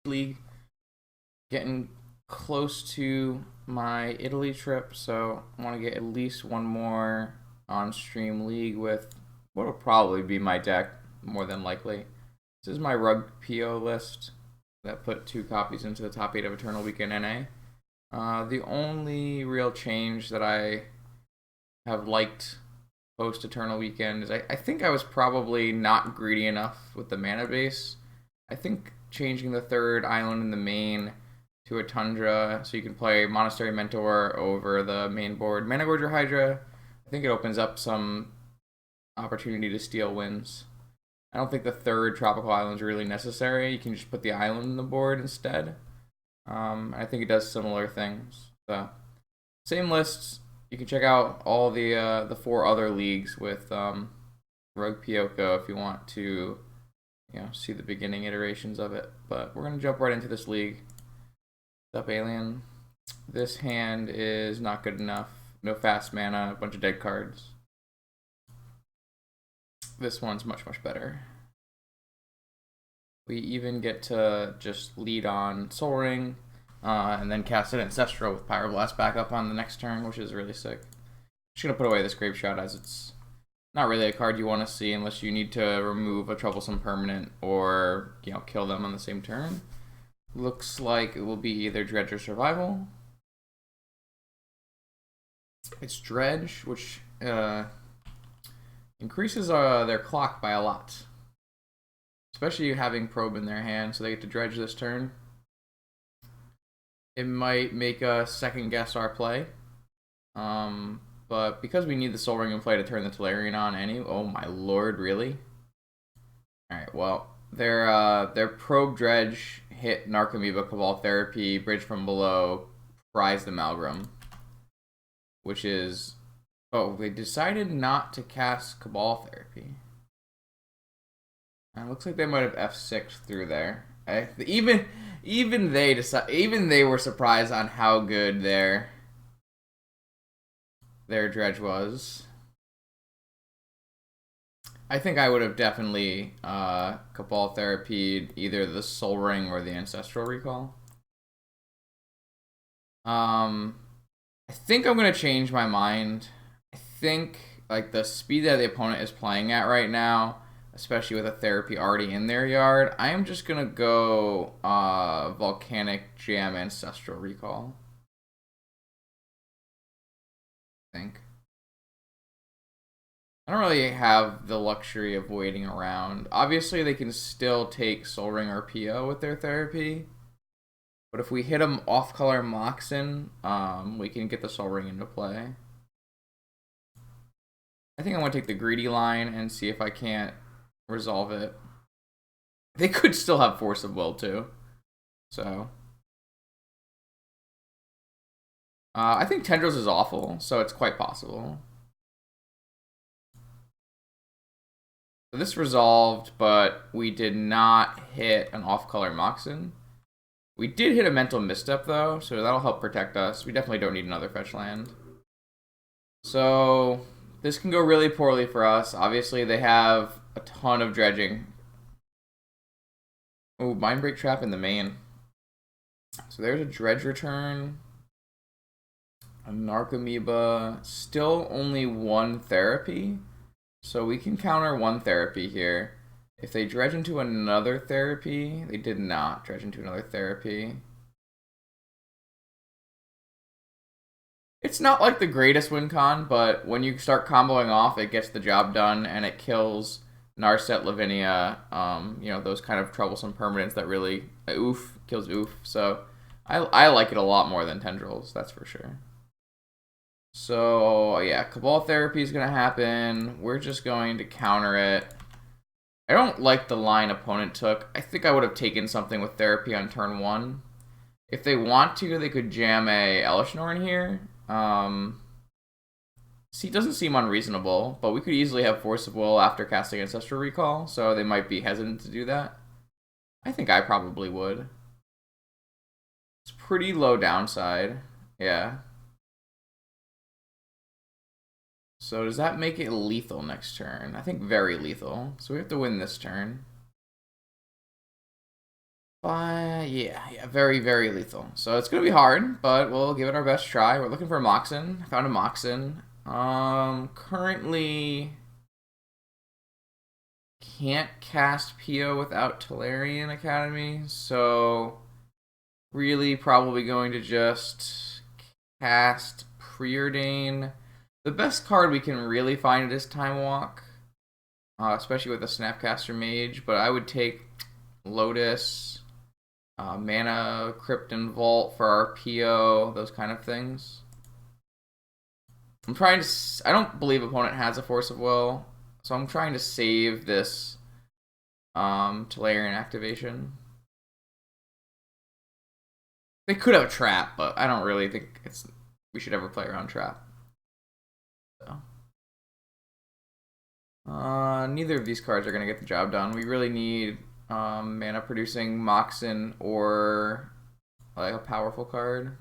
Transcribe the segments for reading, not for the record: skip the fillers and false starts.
League. Getting close to my Italy trip, so I want to get at least one more on-stream league with what will probably be my deck, more than likely. This is my RUGw PO list that put 2 copies into the top 8 of Eternal Weekend NA. The only real change that I have liked post Eternal Weekend is I think I was probably not greedy enough with the mana base. I think changing the 3rd island in the main to a Tundra so you can play Monastery Mentor over the main board. Mana Gorger Hydra, I think it opens up some opportunity to steal wins. I don't think the 3rd tropical island is really necessary. You can just put the island on the board instead. I think it does similar things. So, same lists. You can check out all the 4 other leagues with RUGw POko if you want to, see the beginning iterations of it. But we're gonna jump right into this league. What's up, alien? This hand is not good enough. No fast mana, a bunch of dead cards. This one's much, much better. We even get to just lead on Soul Ring, and then cast an Ancestral with Pyroblast back up on the next turn, which is really sick. Just gonna put away this Grave Shot as it's not really a card you want to see unless you need to remove a troublesome permanent or kill them on the same turn. Looks like it will be either Dredge or Survival. It's Dredge, which increases their clock by a lot. Especially having Probe in their hand, so they get to Dredge this turn. It might make us second guess our play. But because we need the Soul Ring in play to turn the Tolarian on oh my lord, really? Alright, well, their Probe Dredge hit Narcomoeba, Cabal Therapy, Bridge from Below, Prized Amalgam. Which is... Oh, they decided not to cast Cabal Therapy. It looks like they might have F6 through there. Even they were surprised on how good their Dredge was. I think I would have definitely Cabal Therapied either the Soul Ring or the Ancestral Recall. I think I'm gonna change my mind. I think like the speed that the opponent is playing at right now, especially with a therapy already in their yard, I am just gonna go Volcanic Jam Ancestral Recall. I think. I don't really have the luxury of waiting around. Obviously, they can still take Soul Ring or PO with their therapy. But if we hit them off-color Moxen, we can get the Soul Ring into play. I think I want to take the greedy line and see if I can't resolve it. They could still have Force of Will, too. So... I think Tendrils is awful, so it's quite possible. So this resolved, but we did not hit an off-color Moxen. We did hit a Mental Misstep, though, so that'll help protect us. We definitely don't need another fetch land. So this can go really poorly for us. Obviously, they have a ton of dredging. Oh, Mindbreak Trap in the main. So there's a Dredge return. A Narcomoeba. Still only 1 therapy. So we can counter 1 therapy here. If they dredge into another therapy, they did not dredge into another therapy. It's not like the greatest win con, but when you start comboing off, it gets the job done and it kills Narset, Lavinia, those kind of troublesome permanents that really kills oof. So I like it a lot more than Tendrils, that's for sure. So yeah, Cabal Therapy is gonna happen. We're just going to counter it. I don't like the line opponent took. I think I would have taken something with Therapy on turn 1. If they want to, they could jam a Elishnorn here. See, it doesn't seem unreasonable, but we could easily have Force of Will after casting Ancestral Recall, so they might be hesitant to do that. I think I probably would. It's pretty low downside. Yeah. So does that make it lethal next turn? I think very lethal. So we have to win this turn. Yeah, very, very lethal. So it's gonna be hard, but we'll give it our best try. We're looking for a Moxen. Found a Moxen. Currently can't cast PO without Tolarian Academy, so really probably going to just cast Preordain. The best card we can really find is Time Walk, especially with a Snapcaster Mage, but I would take Lotus, Mana, Crypt and Vault for our PO, those kind of things. I'm trying to... I don't believe opponent has a Force of Will, so I'm trying to save this Tolarian activation. They could have a Trap, but I don't really think we should ever play around Trap. So. Neither of these cards are going to get the job done. We really need mana producing Moxen or like a powerful card.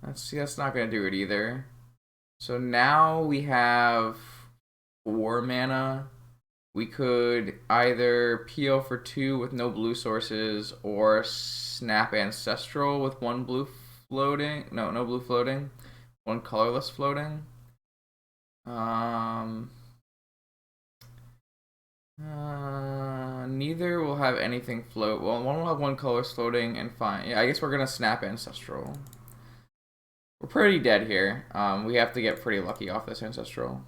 That's not going to do it either. So now we have 4 mana. We could either PO for 2 with no blue sources or Snap Ancestral with 1 blue floating. No blue floating. 1 colorless floating. Neither will have anything float. Well, one will have 1 colorless floating and fine. Yeah, I guess we're gonna Snap Ancestral. We're pretty dead here. We have to get pretty lucky off this Ancestral.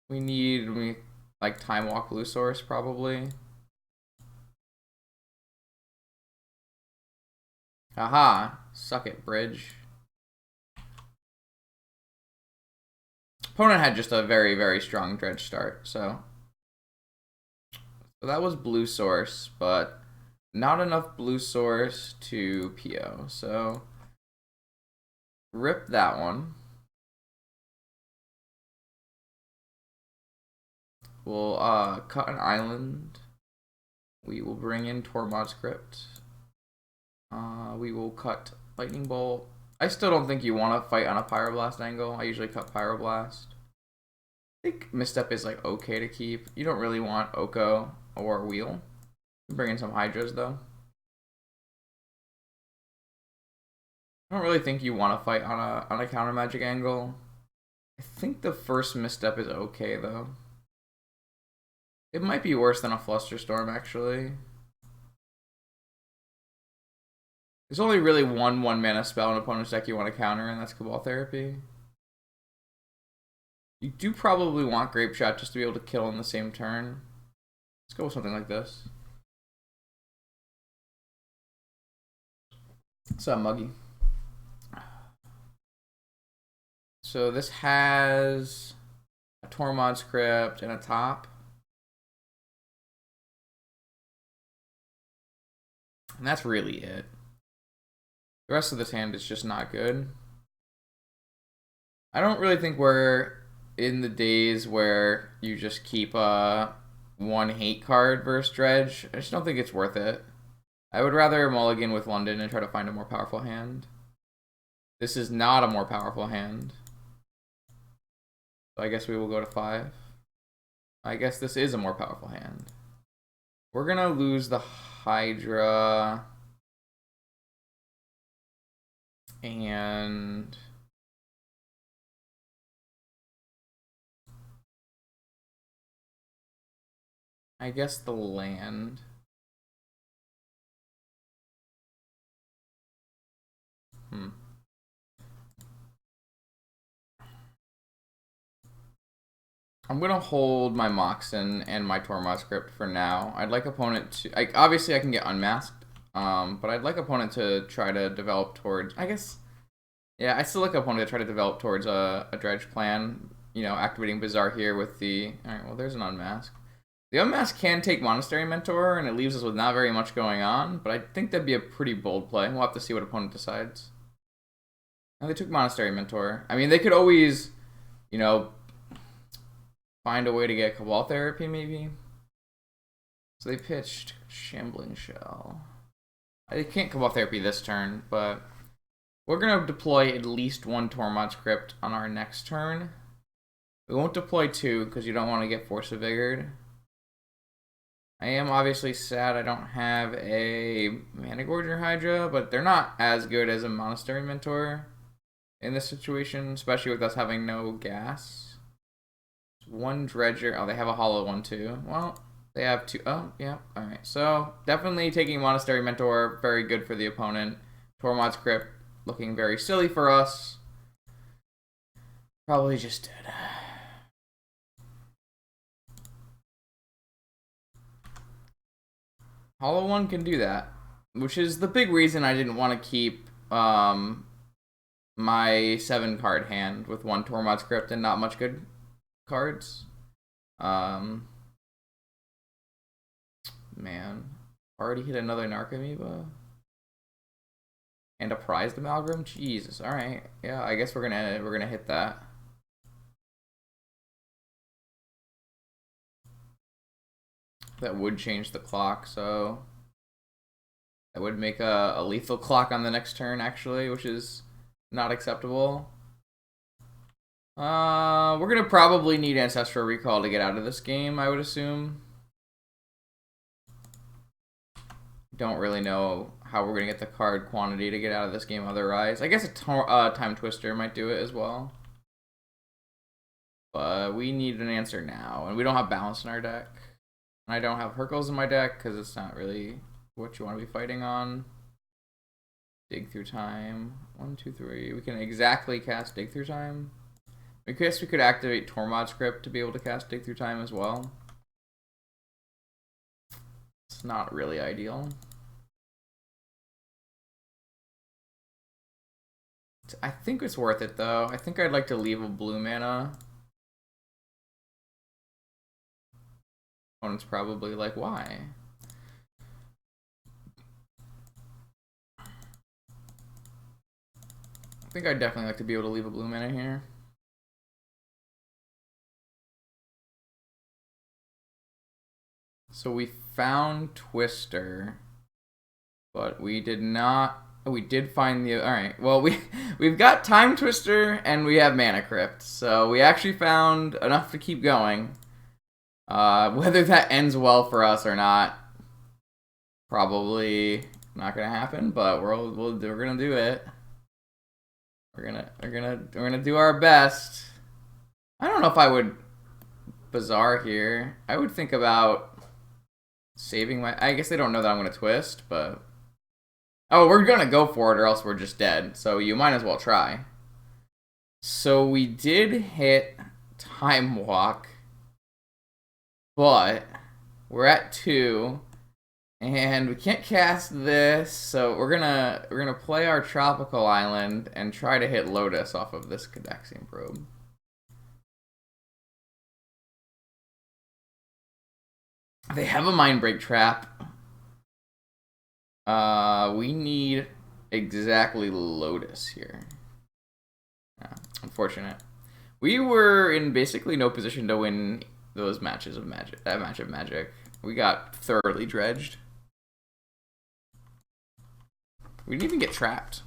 We need like Time Walk blue source probably. Aha! Suck it, Bridge. Opponent had just a very, very strong Dredge start, so that was blue source, but not enough blue source to PO, so rip that one. We'll cut an island. We will bring in Tormod's Crypt. We will cut Lightning Bolt. I still don't think you want to fight on a Pyroblast angle. I usually cut Pyroblast. I think Misstep is like okay to keep. You don't really want POko or Wheel. Bring in some Hydras though. I don't really think you want to fight on a counter magic angle. I think the first Misstep is okay though. It might be worse than a Flusterstorm actually. There's only really one mana spell in opponent's deck you want to counter, and that's Cabal Therapy. You do probably want Grape Shot just to be able to kill in the same turn. Let's go with something like this. What's up, Muggy? So this has a Tormod's Crypt and a top. And that's really it. The rest of this hand is just not good. I don't really think we're in the days where you just keep one hate card versus Dredge. I just don't think it's worth it. I would rather mulligan with London and try to find a more powerful hand. This is not a more powerful hand. So I guess we will go to 5. I guess this is a more powerful hand. We're gonna lose the Hydra. And I guess the land. I'm gonna hold my Moxen and my Tormod's Crypt for now. I'd like opponent to... obviously, I can get unmasked. But I'd like opponent to try to develop towards... I guess... Yeah, I still like opponent to try to develop towards a Dredge plan. You know, activating Bizarre here with the... Alright, well, there's an unmask. The unmask can take Monastery Mentor, and it leaves us with not very much going on, but I think that'd be a pretty bold play. We'll have to see what opponent decides. And they took Monastery Mentor. I mean, they could always, you know, find a way to get Cabal Therapy, maybe. So they pitched Shambling Shell. I can't Cabal Therapy this turn, but we're going to deploy at least 1 Tormod's Crypt on our next turn. We won't deploy 2 because you don't want to get Force of Vigored. I am obviously sad I don't have a Mana Gorger Hydra, but they're not as good as a Monastery Mentor in this situation, especially with us having no gas. One Dredger. Oh, they have a hollow one too. Well, they have two. Oh, yeah. All right. So definitely taking Monastery Mentor, very good for the opponent. Tormod's Crypt looking very silly for us. Probably just did. Hollow one can do that, which is the big reason I didn't want to keep my 7-card hand with one Tormod's Crypt and not much good cards. Man, already hit another Narcomoeba and a Prized Amalgam. Jesus, all right, yeah, I guess we're gonna hit that. That would change the clock, so that would make a lethal clock on the next turn, actually, which is not acceptable. We're gonna probably need Ancestral Recall to get out of this game, I would assume. Don't really know how we're gonna get the card quantity to get out of this game otherwise. I guess a Time Twister might do it as well. But we need an answer now, and we don't have balance in our deck. And I don't have Hercules in my deck because it's not really what you want to be fighting on. Dig Through Time. 1, 2, 3. We can exactly cast Dig Through Time. I guess we could activate Tormod's Crypt to be able to cast Dig Through Time as well. It's not really ideal. I think it's worth it though. I think I'd like to leave a blue mana. Opponent's probably like, why? I think I'd definitely like to be able to leave a blue mana here. So we found Twister, but we did not. Oh, we did find the. All right. Well, we've got Time Twister and we have Mana Crypt, so we actually found enough to keep going. Whether that ends well for us or not, probably not gonna happen. But we're gonna do it. We're gonna do our best. I don't know if I would Bazaar here. I would think about saving my. I guess they don't know that I'm gonna twist, but oh, we're gonna go for it, or else we're just dead. So you might as well try. So we did hit Time Walk. But we're at 2, and we can't cast this, so we're gonna play our Tropical Island and try to hit Lotus off of this Cadaxian Probe. They have a Mindbreak Trap. We need exactly Lotus here. Yeah, unfortunate. We were in basically no position to win those matches of Magic. That match of Magic. We got thoroughly dredged. We didn't even get trapped.